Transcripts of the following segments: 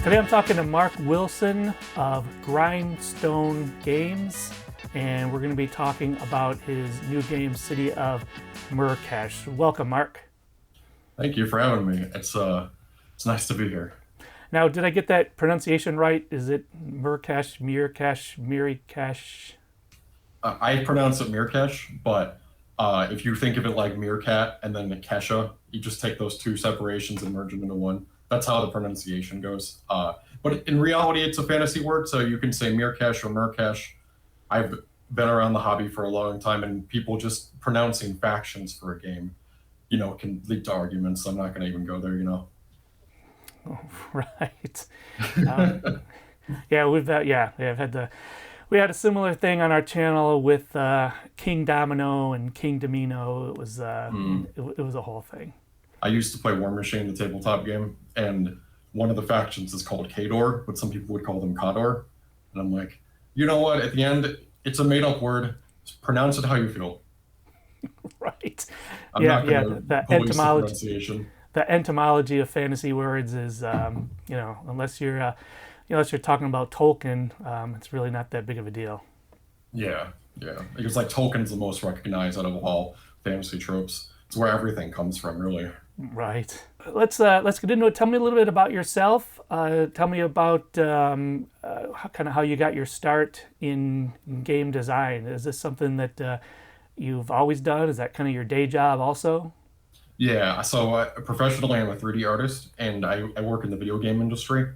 Today I'm talking to Mark Wilson of Grindstone Games, and we're going to be talking about his new game, City of Myrkesh. Welcome, Mark. Thank you for having me. It's nice to be here. Now, did I get that pronunciation right? Is it Myrkesh, Myrkesh? I pronounce it Myrkesh, but if you think of it like meerkat and then Kesha, you just take those two separations and merge them into one. That's how the pronunciation goes. But in reality, it's a fantasy word, so you can say Myrkesh or Myrkesh. I've been around the hobby for a long time, and people just pronouncing factions for a game, can lead to arguments. So I'm not going to even go there. Oh, right. Yeah, we had a similar thing on our channel with King Domino and King Domino. It was it was a whole thing. I used to play War Machine, the tabletop game, and one of the factions is called Kador, but some people would call them Kador. And I'm like, you know what? At the end, it's a made-up word. Just pronounce it how you feel. Right. I'm not going to the police the pronunciation. The entomology of fantasy words is, unless you're talking about Tolkien, it's really not that big of a deal. Yeah. Because like Tolkien's the most recognized out of all fantasy tropes. It's where everything comes from, really. Right. Let's get into it. Tell me a little bit about yourself. Tell me about how you got your start in game design. Is this something that you've always done? Is that kind of your day job also? Yeah, so professionally, I'm a 3D artist, and I work in the video game industry.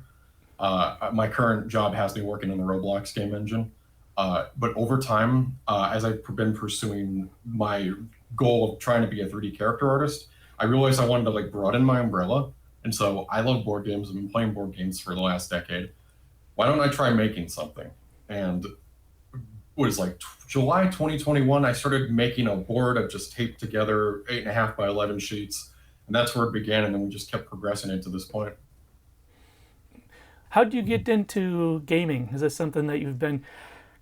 My current job has me working in the Roblox game engine. But over time, as I've been pursuing my goal of trying to be a 3D character artist, I realized I wanted to broaden my umbrella. And so I love board games. I've been playing board games for the last decade. Why don't I try making something? And it was July 2021, I started making a board. I've just taped together 8.5 by 11 sheets. And that's where it began. And then we just kept progressing it to this point. How did you get into gaming? Is this something that you've been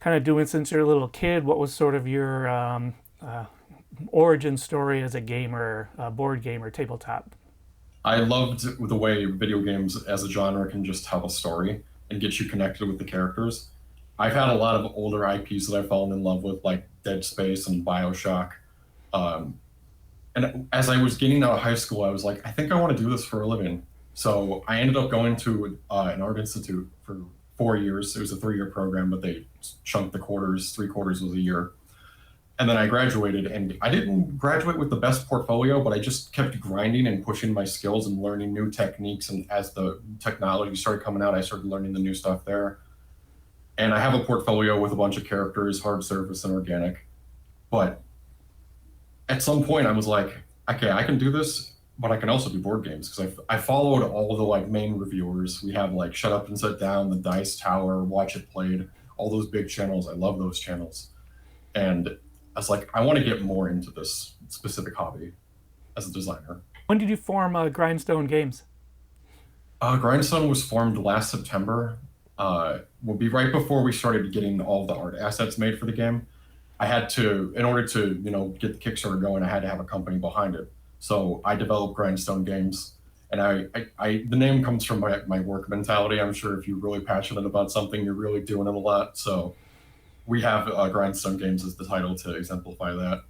kind of doing since you're a little kid? What was sort of your origin story as a gamer, board gamer, tabletop? I loved the way video games as a genre can just tell a story and get you connected with the characters. I've had a lot of older IPs that I've fallen in love with, like Dead Space and BioShock. And as I was getting out of high school, I was like, I think I want to do this for a living. So I ended up going to an art institute for 4 years. It was a 3-year program, but they chunked the quarters. 3 quarters was a year. And then I graduated, and I didn't graduate with the best portfolio, but I just kept grinding and pushing my skills and learning new techniques. And as the technology started coming out, I started learning the new stuff there. And I have a portfolio with a bunch of characters, hard surface and organic. But at some point I was like, okay, I can do this, but I can also do board games, because I followed all the main reviewers. We have Shut Up and Sit Down, the Dice Tower, Watch It Played, all those big channels. I love those channels. And I was like, I want to get more into this specific hobby as a designer. When did you form Grindstone Games? Grindstone was formed last September. Will be right before we started getting all the art assets made for the game. I had to, in order to get the Kickstarter going, I had to have a company behind it. So I developed Grindstone Games, and the name comes from my work mentality. I'm sure if you're really passionate about something, you're really doing it a lot. So we have Grindstone Games as the title to exemplify that.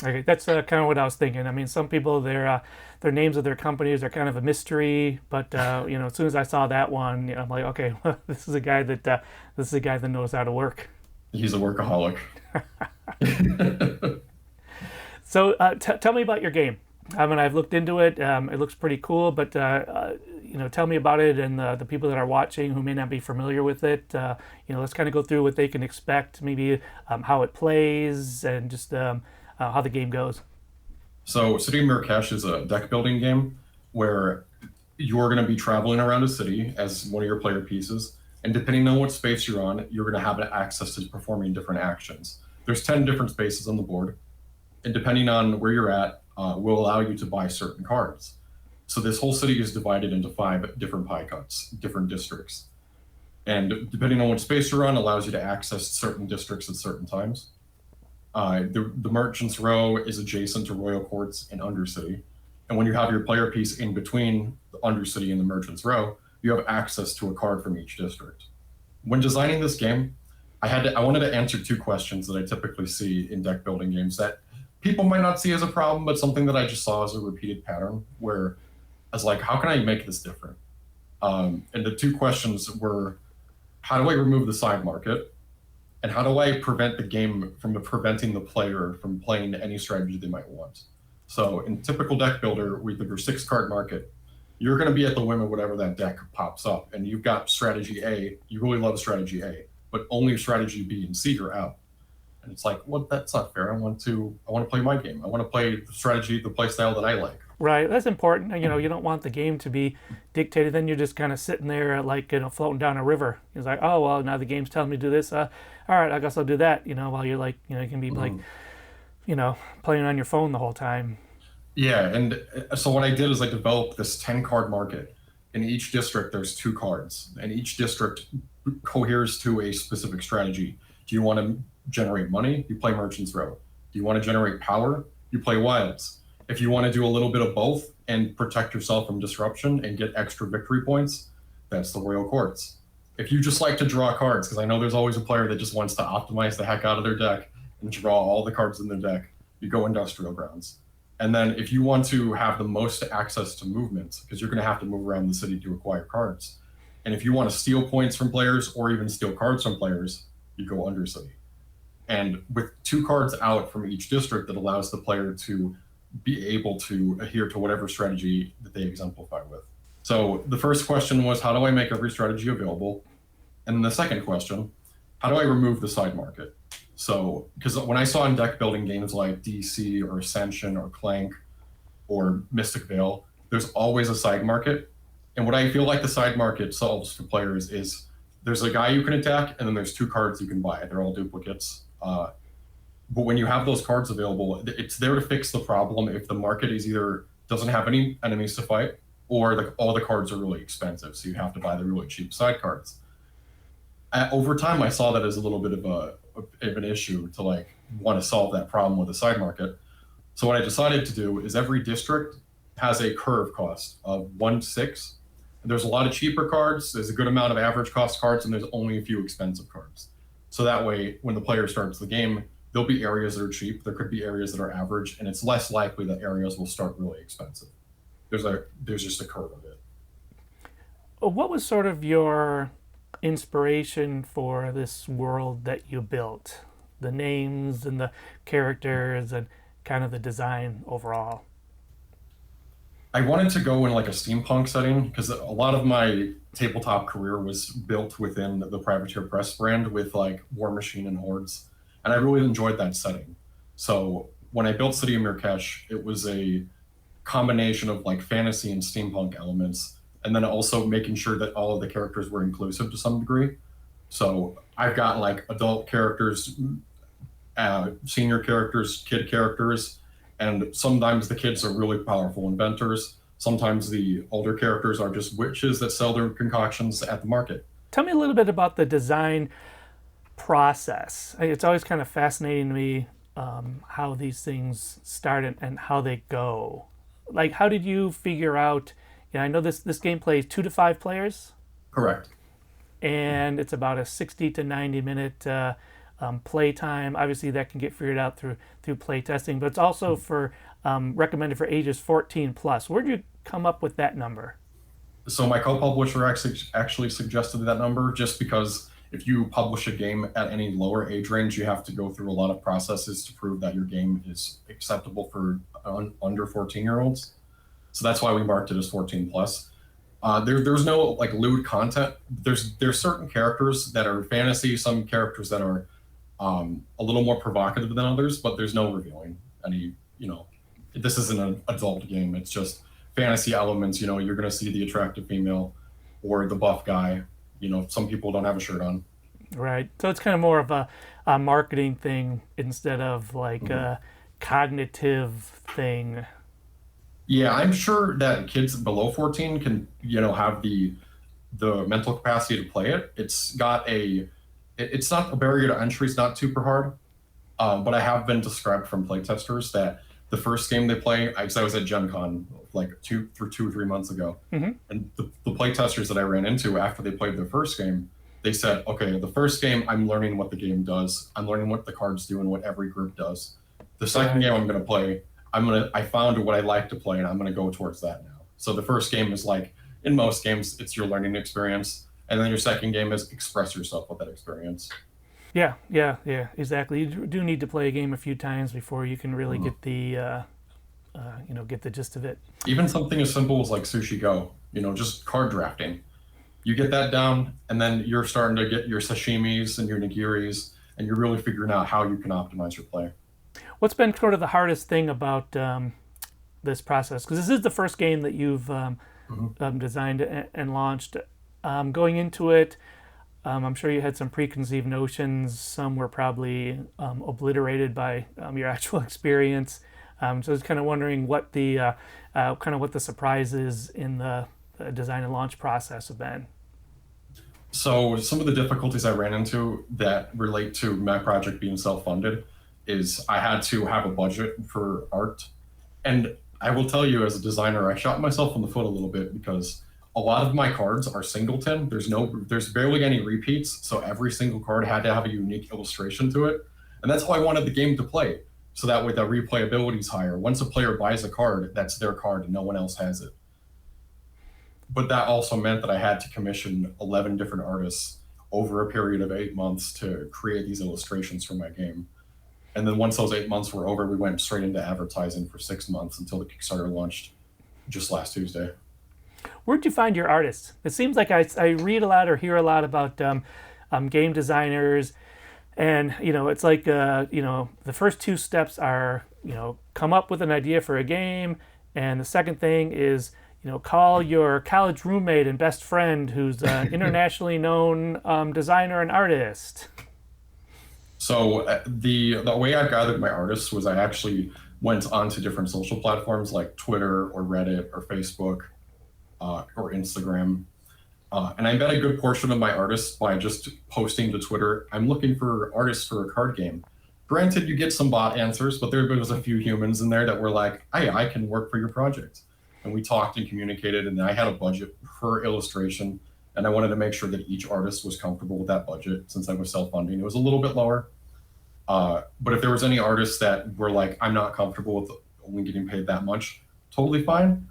Okay, that's kind of what I was thinking. I mean, some people, their names of their companies are kind of a mystery, but as soon as I saw that one, I'm like, okay, well, this is a guy that knows how to work. He's a workaholic. So tell me about your game. I mean, I've looked into it. It looks pretty cool, but tell me about it, and the people that are watching who may not be familiar with it. Let's kind of go through what they can expect, maybe how it plays, and just how the game goes. So City of Myrkesh is a deck building game where you're going to be traveling around a city as one of your player pieces, and depending on what space you're on, you're going to have access to performing different actions. There's 10 different spaces on the board, and depending on where you're at, will allow you to buy certain cards. So this whole city is divided into 5 different pie cuts, different districts. And depending on what space you're on, allows you to access certain districts at certain times. The Merchant's Row is adjacent to Royal Courts and Undercity. And when you have your player piece in between the Undercity and the Merchant's Row, you have access to a card from each district. When designing this game, I wanted to answer two questions that I typically see in deck building games that people might not see as a problem, but something that I just saw as a repeated pattern where I was like, how can I make this different? And the two questions were, how do I remove the side market? And how do I prevent the game from preventing the player from playing any strategy they might want? So in typical deck builder, with your 6-card market, you're going to be at the whim of whatever that deck pops up. And you've got strategy A, you really love strategy A, but only strategy B and C are out. And it's like, well, that's not fair. I want to play my game. I want to play the strategy, the play style that I like. Right, that's important. You know, you don't want the game to be dictated. Then you're just kind of sitting there, like, you know, floating down a river. It's like, oh well, now the game's telling me to do this. All right, I guess I'll do that. You know, while you're like, you know, you can be like, you know, playing on your phone the whole time. Yeah, and so what I did is I developed this 10-card market. In each district, there's 2 cards, and each district coheres to a specific strategy. Do you want to generate money? You play Merchant's Row. Do you want to generate power? You play Wilds. If you want to do a little bit of both and protect yourself from disruption and get extra victory points, that's the Royal Courts. If you just like to draw cards, because I know there's always a player that just wants to optimize the heck out of their deck and draw all the cards in their deck, you go Industrial Grounds. And then if you want to have the most access to movement, because you're going to have to move around the city to acquire cards, and if you want to steal points from players or even steal cards from players, you go Undercity. And with 2 cards out from each district, that allows the player to be able to adhere to whatever strategy that they exemplify with. So the first question was, how do I make every strategy available? And the second question, how do I remove the side market? So, because when I saw in deck building games like DC or Ascension or Clank or Mystic Vale, there's always a side market. And what I feel like the side market solves for players is there's a guy you can attack, and then there's 2 cards you can buy. They're all duplicates. But when you have those cards available, it's there to fix the problem if the market is either doesn't have any enemies to fight, or all the cards are really expensive, so you have to buy the really cheap side cards. Over time, I saw that as a little bit of an issue to like want to solve that problem with the side market. So what I decided to do is every district has a curve cost of 1/6. There's a lot of cheaper cards, there's a good amount of average cost cards, and there's only a few expensive cards. So that way, when the player starts the game, there'll be areas that are cheap, there could be areas that are average, and it's less likely that areas will start really expensive. There's just a curve of it. What was sort of your inspiration for this world that you built? The names and the characters and kind of the design overall. I wanted to go in like a steampunk setting because a lot of my tabletop career was built within the Privateer Press brand with like War Machine and Hordes. And I really enjoyed that setting. So when I built City of Myrkesh, it was a combination of like fantasy and steampunk elements, and then also making sure that all of the characters were inclusive to some degree. So I've got like adult characters, senior characters, kid characters, and sometimes the kids are really powerful inventors. Sometimes the older characters are just witches that sell their concoctions at the market. Tell me a little bit about the design process. It's always kind of fascinating to me how these things start and how they go. Like, how did you figure out? You know, I know this game plays 2 to 5 players. Correct. And it's about a 60 to 90 minute play time. Obviously, that can get figured out through play testing, but it's also for recommended for ages 14 plus. Where'd you come up with that number? So my co-publisher actually suggested that number just because if you publish a game at any lower age range, you have to go through a lot of processes to prove that your game is acceptable for under 14-year-olds. So that's why we marked it as 14 plus. There's no like lewd content. There's certain characters that are fantasy, some characters that are a little more provocative than others, but there's no revealing any, this isn't an adult game. It's just fantasy elements. You're going to see the attractive female or the buff guy. Some people don't have a shirt on. Right. So it's kind of more of a marketing thing instead of like a cognitive thing. Yeah, I'm sure that kids below 14 can, have the mental capacity to play it. It's not a barrier to entry. It's not super hard. But I have been described from playtesters that the first game they play, because I was at Gen Con like 2 or 3 months ago. Mm-hmm. And the play testers that I ran into after they played their first game, they said, okay, the first game, I'm learning what the game does. I'm learning what the cards do and what every group does. The second game I'm going to play, I found what I like to play, and I'm going to go towards that now. So the first game is like, in most games, it's your learning experience. And then your second game is express yourself with that experience. Yeah, exactly. You do need to play a game a few times before you can really get the, get the gist of it. Even something as simple as like Sushi Go, just card drafting. You get that down, and then you're starting to get your sashimis and your nigiris, and you're really figuring out how you can optimize your play. What's been sort of the hardest thing about this process? Because this is the first game that you've designed and launched. Going into it, I'm sure you had some preconceived notions. Some were probably obliterated by your actual experience. So I was kind of wondering what the surprises in the design and launch process have been. So some of the difficulties I ran into that relate to my project being self-funded is I had to have a budget for art. And I will tell you, as a designer, I shot myself in the foot a little bit because a lot of my cards are singleton. There's barely any repeats, so every single card had to have a unique illustration to it. And that's how I wanted the game to play. So that way the replayability is higher. Once a player buys a card, that's their card and no one else has it. But that also meant that I had to commission 11 different artists over a period of 8 months to create these illustrations for my game. And then once those 8 months were over, we went straight into advertising for 6 months until the Kickstarter launched just last Tuesday. Where'd you find your artists? It seems like I read a lot or hear a lot about game designers, and it's like the first two steps are come up with an idea for a game, and the second thing is call your college roommate and best friend who's an internationally known designer and artist. So the way I gathered my artists was I actually went onto different social platforms like Twitter or Reddit or Facebook or Instagram. And I met a good portion of my artists by just posting to Twitter, I'm looking for artists for a card game. Granted, you get some bot answers, but there was a few humans in there that were like, hey, I can work for your project. And we talked and communicated, and I had a budget per illustration, and I wanted to make sure that each artist was comfortable with that budget. Since I was self-funding, it was a little bit lower. But if there was any artists that were like, I'm not comfortable with only getting paid that much, totally fine.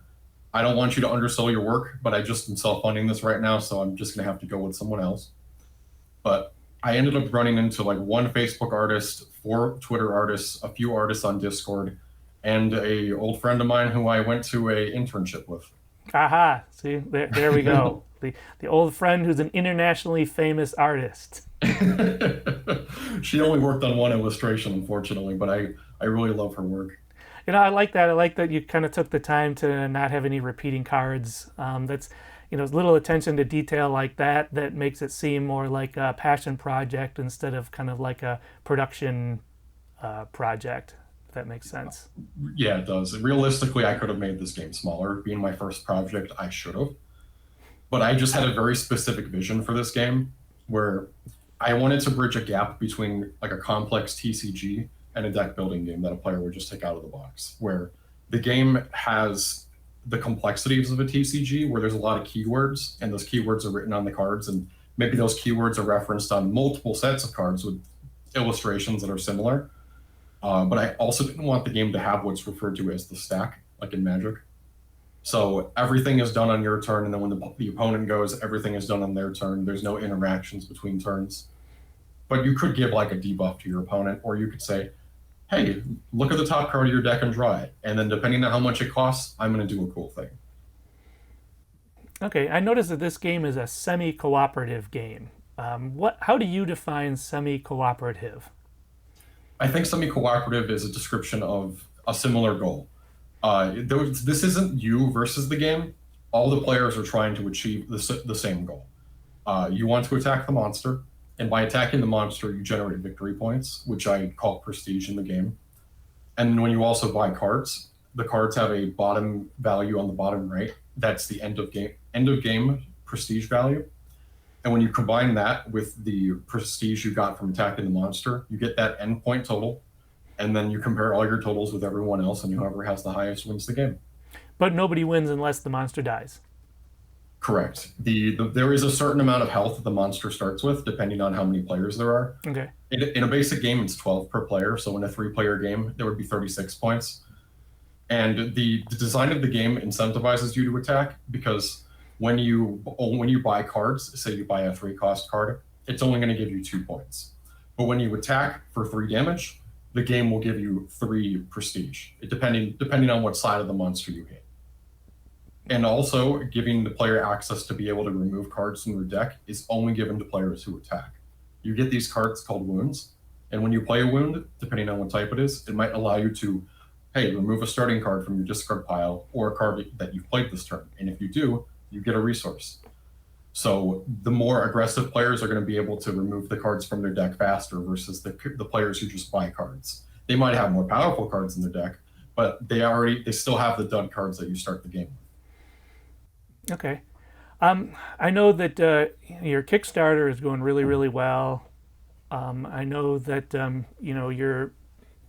I don't want you to undersell your work, but I just am self-funding this right now, so I'm just gonna have to go with someone else. But I ended up running into like one Facebook artist, 4 Twitter artists, a few artists on Discord, and a old friend of mine who I went to a internship with. Aha! See, there we go. the old friend who's an internationally famous artist. She only worked on one illustration, unfortunately, but I really love her work. I like that. I like that you kind of took the time to not have any repeating cards. That's little attention to detail like that makes it seem more like a passion project instead of kind of like a production project. If that makes sense. Yeah, it does. Realistically, I could have made this game smaller. Being my first project, I should have. But I just had a very specific vision for this game where I wanted to bridge a gap between like a complex TCG and a deck building game that a player would just take out of the box, where the game has the complexities of a TCG, where there's a lot of keywords, and those keywords are written on the cards, and maybe those keywords are referenced on multiple sets of cards with illustrations that are similar. But I also didn't want the game to have what's referred to as the stack, like in Magic. So everything is done on your turn, and then when the opponent goes, everything is done on their turn. There's no interactions between turns. But you could give like a debuff to your opponent, or you could say, hey, look at the top card of your deck and draw it. And then depending on how much it costs, I'm going to do a cool thing. Okay, I noticed that this game is a semi-cooperative game. How do you define semi-cooperative? I think semi-cooperative is a description of a similar goal. This isn't you versus the game. All the players are trying to achieve the same goal. You want to attack the monster, and by attacking the monster, you generate victory points, which I call prestige in the game. And when you also buy cards, the cards have a bottom value on the bottom right. That's the end of game prestige value. And when you combine that with the prestige you got from attacking the monster, you get that end point total. And then you compare all your totals with everyone else, and whoever has the highest wins the game. But nobody wins unless the monster dies. Correct. There is a certain amount of health that the monster starts with, depending on how many players there are. Okay. In a basic game, it's 12 per player. So in a 3-player game, there would be 36 points. And the design of the game incentivizes you to attack, because when you buy cards, say you buy a 3-cost card, it's only going to give you 2 points. But when you attack for 3 damage, the game will give you 3 prestige, depending on what side of the monster you hit. And also, giving the player access to be able to remove cards from their deck is only given to players who attack. You get these cards called wounds, and when you play a wound, depending on what type it is, it might allow you to, hey, remove a starting card from your discard pile, or a card that you've played this turn. And if you do, you get a resource. So the more aggressive players are going to be able to remove the cards from their deck faster versus the players who just buy cards. They might have more powerful cards in their deck, but they still have the dud cards that you start the game with. Okay. I know that your Kickstarter is going really, really well. I know that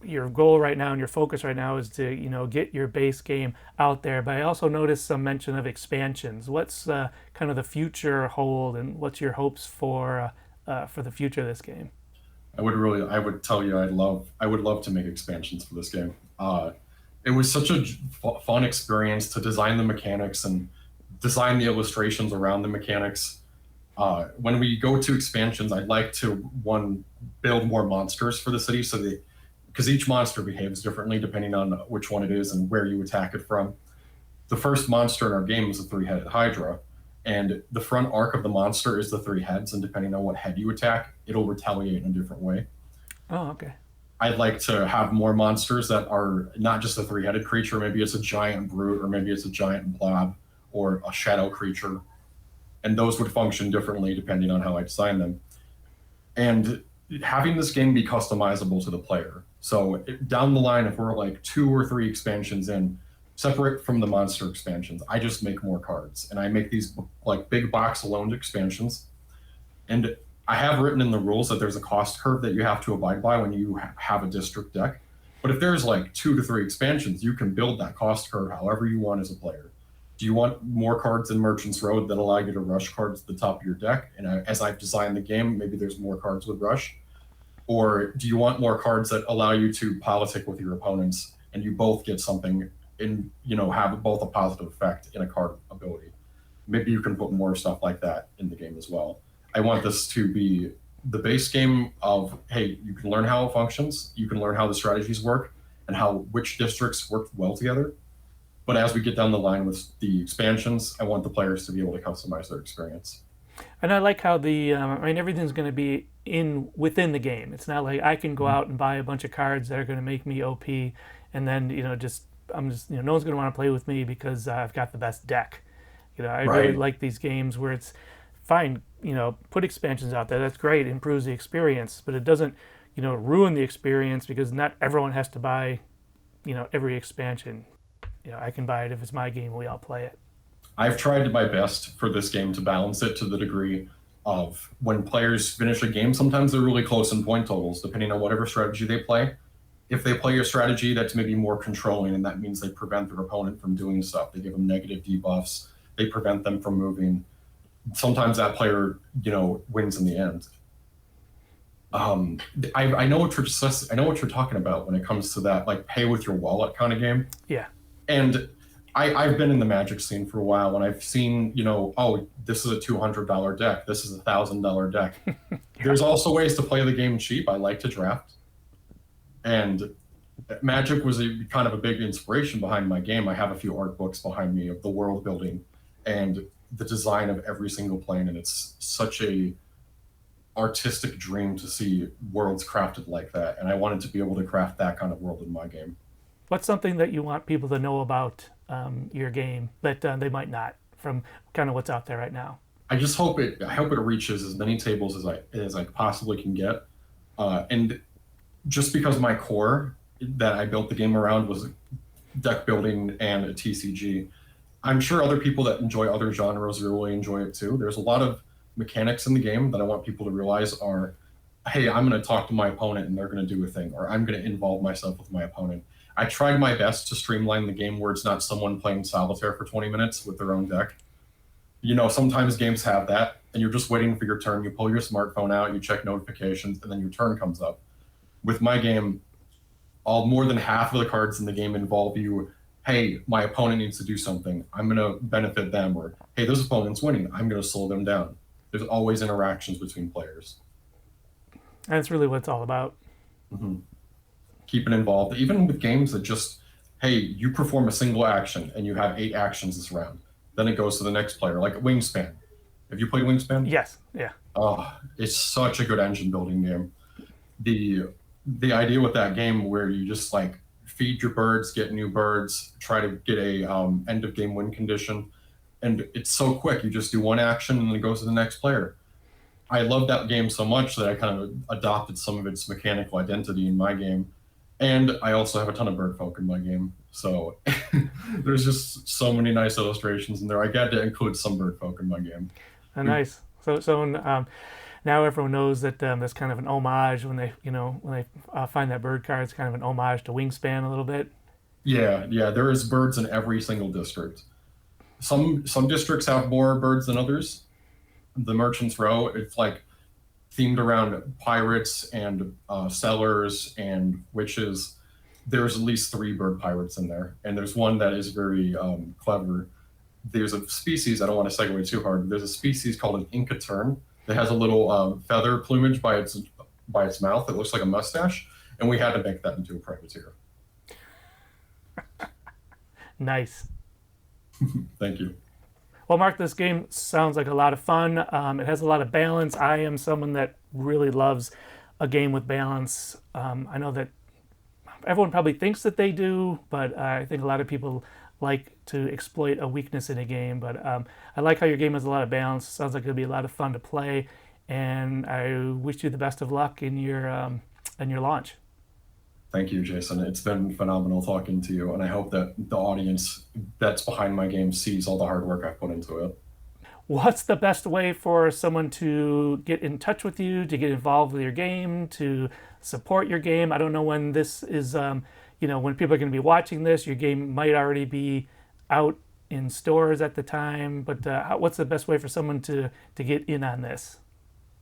your goal right now and your focus right now is to get your base game out there. But I also noticed some mention of expansions. What's kind of the future hold, and what's your hopes for the future of this game? I would tell you I would love to make expansions for this game. It was such a fun experience to design the mechanics and design the illustrations around the mechanics. When we go to expansions, I'd like to build more monsters for the city, because each monster behaves differently depending on which one it is and where you attack it from. The first monster in our game is a 3-headed Hydra, and the front arc of the monster is the 3 heads, and depending on what head you attack, it'll retaliate in a different way. Oh, okay. I'd like to have more monsters that are not just a 3-headed creature. Maybe it's a giant brute, or maybe it's a giant blob, or a shadow creature, and those would function differently depending on how I design them. And having this game be customizable to the player. So down the line, if we're like 2 or 3 expansions in, separate from the monster expansions, I just make more cards, and I make these like big box loaned expansions. And I have written in the rules that there's a cost curve that you have to abide by when you have a district deck. But if there's like 2 to 3 expansions, you can build that cost curve however you want as a player. Do you want more cards in Merchant's Road that allow you to rush cards to the top of your deck? And as I've designed the game, maybe there's more cards with rush. Or do you want more cards that allow you to politic with your opponents, and you both get something have both a positive effect in a card ability? Maybe you can put more stuff like that in the game as well. I want this to be the base game of, hey, you can learn how it functions, you can learn how the strategies work, and which districts work well together. But as we get down the line with the expansions, I want the players to be able to customize their experience. And I like how everything's going to be within the game. It's not like I can go out and buy a bunch of cards that are going to make me OP, and then no one's going to want to play with me because I've got the best deck. I really like these games where it's fine. Put expansions out there. That's great. It improves the experience, but it doesn't ruin the experience, because not everyone has to buy every expansion. I can buy it if it's my game. We all play it. I've tried my best for this game to balance it to the degree of, when players finish a game, sometimes they're really close in point totals, depending on whatever strategy they play. If they play a strategy that's maybe more controlling, and that means they prevent their opponent from doing stuff, they give them negative debuffs, they prevent them from moving, sometimes that player, wins in the end. I know what you're talking about when it comes to that, like, pay with your wallet kind of game. Yeah. And I've been in the Magic scene for a while, and I've seen, this is a $200 deck, this is a $1,000 deck. Yeah. There's also ways to play the game cheap. I like to draft. And Magic was kind of a big inspiration behind my game. I have a few art books behind me of the world building and the design of every single plane, and it's such a artistic dream to see worlds crafted like that. And I wanted to be able to craft that kind of world in my game. What's something that you want people to know about your game that they might not, from kind of what's out there right now? I hope it reaches as many tables as I possibly can get. And just because my core that I built the game around was deck building and a TCG, I'm sure other people that enjoy other genres really enjoy it too. There's a lot of mechanics in the game that I want people to realize are, hey, I'm going to talk to my opponent and they're going to do a thing, or I'm going to involve myself with my opponent. I tried my best to streamline the game where it's not someone playing solitaire for 20 minutes with their own deck. Sometimes games have that, and you're just waiting for your turn. You pull your smartphone out, you check notifications, and then your turn comes up. With my game, more than half of the cards in the game involve you, hey, my opponent needs to do something. I'm going to benefit them. Or, hey, this opponent's winning. I'm going to slow them down. There's always interactions between players. That's really what it's all about. Mm-hmm. Keep it involved. Even with games that just, hey, you perform a single action and you have 8 actions this round. Then it goes to the next player, like Wingspan. Have you played Wingspan? Yes, yeah. Oh, it's such a good engine building game. The idea with that game where you just like feed your birds, get new birds, try to get a end of game win condition, and it's so quick. You just do one action and it goes to the next player. I love that game so much that I kind of adopted some of its mechanical identity in my game, and I also have a ton of bird folk in my game. So there's just so many nice illustrations in there. I got to include some bird folk in my game. Nice. So now everyone knows that that's kind of an homage when they find that bird card. It's kind of an homage to Wingspan a little bit. Yeah. There is birds in every single district. Some districts have more birds than others. The Merchant's Row, it's like themed around pirates and sellers and witches. There's at least 3 bird pirates in there, and there's one that is very clever. There's a species, I don't want to segue too hard, but there's a species called an Inca tern that has a little feather plumage by its mouth that looks like a mustache, and we had to make that into a privateer. Nice. Thank you. Well, Mark, this game sounds like a lot of fun. It has a lot of balance. I am someone that really loves a game with balance. I know that everyone probably thinks that they do, but I think a lot of people like to exploit a weakness in a game. But I like how your game has a lot of balance. Sounds like it'll be a lot of fun to play, and I wish you the best of luck in your launch. Thank you, Jason. It's been phenomenal talking to you, and I hope that the audience that's behind my game sees all the hard work I put into it. What's the best way for someone to get in touch with you, to get involved with your game, to support your game? I don't know when this is, when people are going to be watching this. Your game might already be out in stores at the time, but what's the best way for someone to get in on this?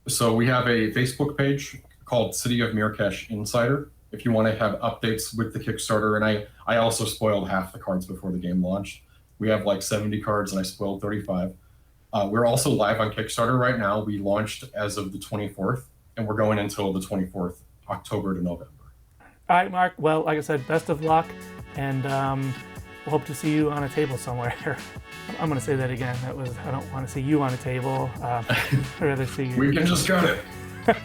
So we have a Facebook page called City of Myrkesh Insider. If you want to have updates with the Kickstarter, and I also spoiled half the cards before the game launched. We have like 70 cards, and I spoiled 35. We're also live on Kickstarter right now. We launched as of the 24th, and we're going until the 24th, October to November. All right, Mark. Well, like I said, best of luck, and we'll hope to see you on a table somewhere. I'm going to say that again. I don't want to see you on a table. I'd rather see you. We can just cut it.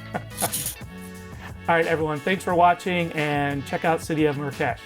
All right, everyone. Thanks for watching, and check out City of Myrkesh.